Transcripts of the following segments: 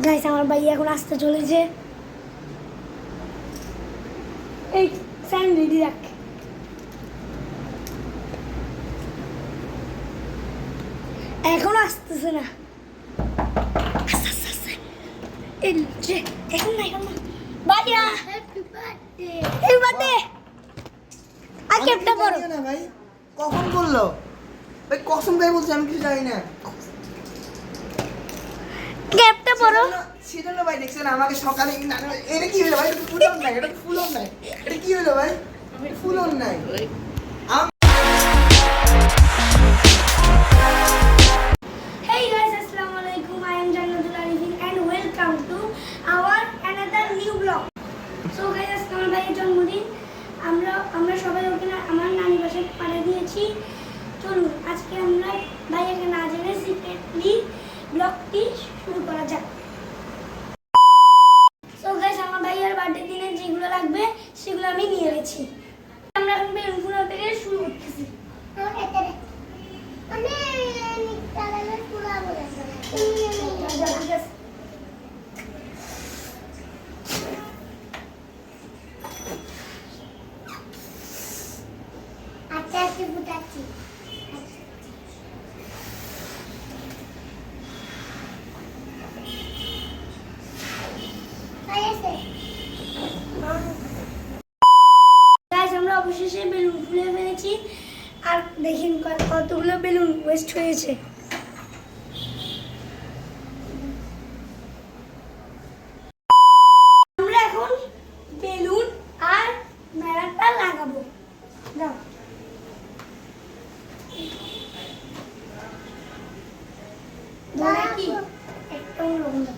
Guys আমার ভাই এখন আসতে চলেছে। এই স্যান্ড রেডি রাখ। এখনো আসতেছে না। এই যে এখন না ভাইয়া হ্যাপি বার্থডে। আর কেকটা বড় না ভাই, কখন বললো ভাই? কসম ভাই বলছি, আমি কিছু জানি না। কেকটা বড় সেজন্য ভাই দেখছেন আমাকে সকালে এটা কি হলো ভাই? এটা ফুলন নাই, এটা ফুলন নাই, এটা কি হলো ভাই? ফুলন নাই। Hey guys, assalamu alaikum. I am Jannatul Arifin and welcome to our another new vlog. So guys, আজকে আমার ভাইয়ের জন্মদিন। আমরা সবাই ওকে আমার নানি বাসায় পাঠিয়ে দিয়েছি। চলুন আজকে আমরা ভাইয়াকে না জেনে সিক্রেটলি ব্লগটি শুরু করা যাক। So guys, আমার ভাইয়ার বার্থডে দিনে যেগুলো লাগবে সেগুলো আমি নিয়ে গেছি। আমরা এখন বেলুন ফুলানো থেকে শুরু করতেছি। আচ্ছা আচ্ছা ফুটাচ্ছি। গাইস আমরা অবশেষে বেলুন ফুলে ফেলেছি। আর দেখেন কতগুলো বেলুন ওয়েস্ট হয়েছে। আমরা এখন বেলুন আর মেলাটা লাগাবো। দাও ধরে কি একটা রং দাও,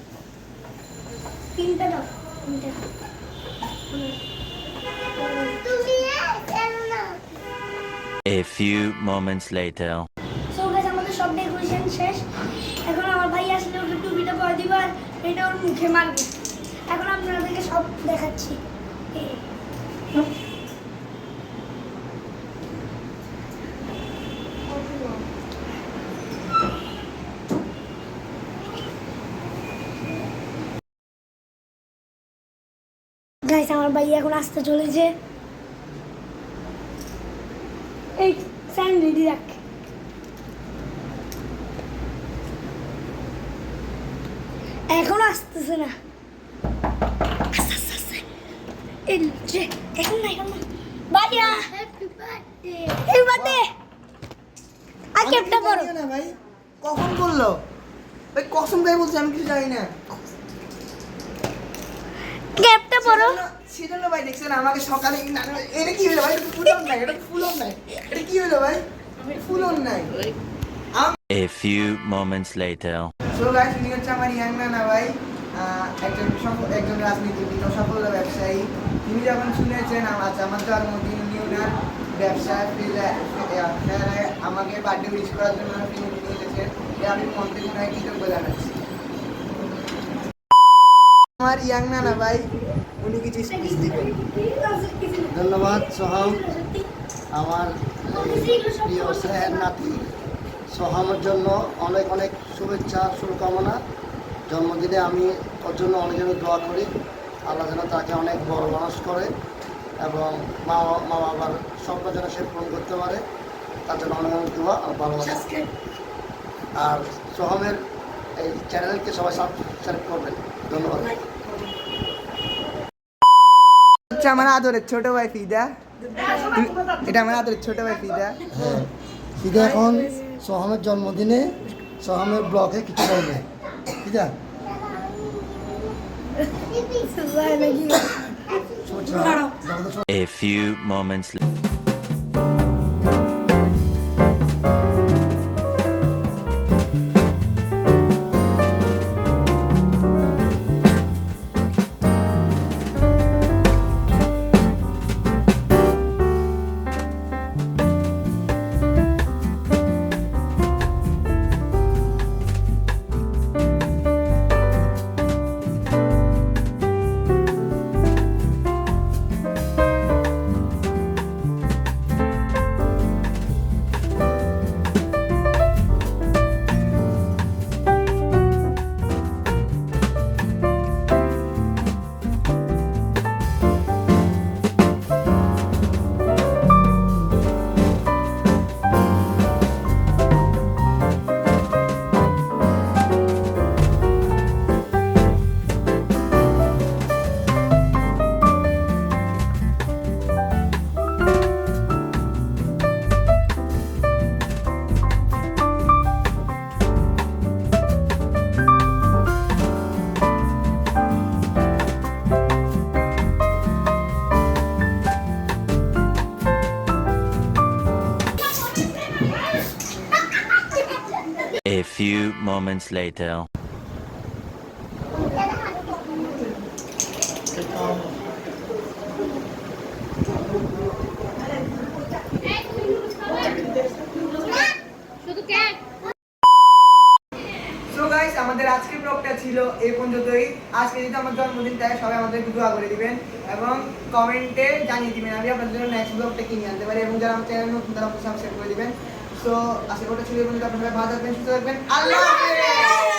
তিনটা দাও, তিনটা তুমি কেন না? A few moments later. So guys আমাদের সব ডেকোরেশন শেষ। এখন আমার ভাই আসলে ওকে টুপিটা পরে দিব আর এটা ওর মুখে মারবে। এখন আপনাদেরকে সব দেখাচ্ছি। গাইস আমার ভাই এখন আসতে চলেছে। এই স্যান্ড রেডি রাখ। এখনো আসতেছে না। এই যে এখন না ভাইয়া হ্যাপি বার্থডে। Happy birthday. আর কেকটা বড় না ভাই, কখন বললো ভাই? কসম ভাই বলছি, আমি কিছু জানি না। কেকটা বড় সেজন্য ভাই দেখছেন আমাকে সকালে এটা কি হলো ভাই? এটা ফুলন নাই, এটা ফুলন নাই, এটা কি হলো ভাই? ফুলন নাই। A few moments later. So guys, উনি হচ্ছে আমার ইয়াং নানা ভাই, একজন রাজনীতিবিদ ও সফল ব্যবসায়ী। তিনি যখন শুনেছেন আমার জন্মদিন, উনি ওনার ব্যবসায় আমাকে বার্থডে উইশ করার জন্য তিনি নিয়ে এসেছেন। আমি মন থেকে ওনাকে কৃতজ্ঞ জানাচ্ছি। আমার ইয়াং নানা ভাই, উনি কিছু স্পিচ দিবেন। ধন্যবাদ সোহাম, আমার প্রিয় স্যার নাতি সোহামের জন্য অনেক অনেক শুভেচ্ছা শুভকামনা। জন্মদিনে আমি ওর জন্য অনেক জন্য দোয়া করি, আল্লাহ যেন তাকে অনেক বড় মানুষ করে এবং মা বাবার স্বপ্ন যেন সে পূরণ করতে পারে, তার জন্য অনেক অনেক দোয়া আর ভালোবাসা। আর সোহামের এই চ্যানেলকে সবাই সাবস্ক্রাইব করবেন। ধন্যবাদ। হচ্ছে আমার আদরের ছোট ভাই ফিদা। এটা আমার আদরের ছোট ভাই ফিদা। হ্যাঁ, ফিদা এখন সোহামের জন্মদিনে সোহামের ব্লগে কিছু বলবে। ঠিক আছে, A few moments later. moments later. So guys আমাদের আজকের ব্লগটা ছিল এই পর্যন্তই। আজকে যেহেতু আমার জন্মদিন তাই সবাই আমাদের দোয়া করে দিবেন এবং কমেন্টে জানিয়ে দিবেন আমি আপনাদের জন্য নেক্সট ব্লগটা কিনে আনতে পারি, এবং যারা আমার চ্যানেল নতুন তারা সাবস্ক্রাইব করে দিবেন। সো আজকের ব্লগটা ছিল এই পর্যন্ত। আপনারা ভালো থাকবেন, সুস্থ থাকবেন। আল্লাহ হাফেজ।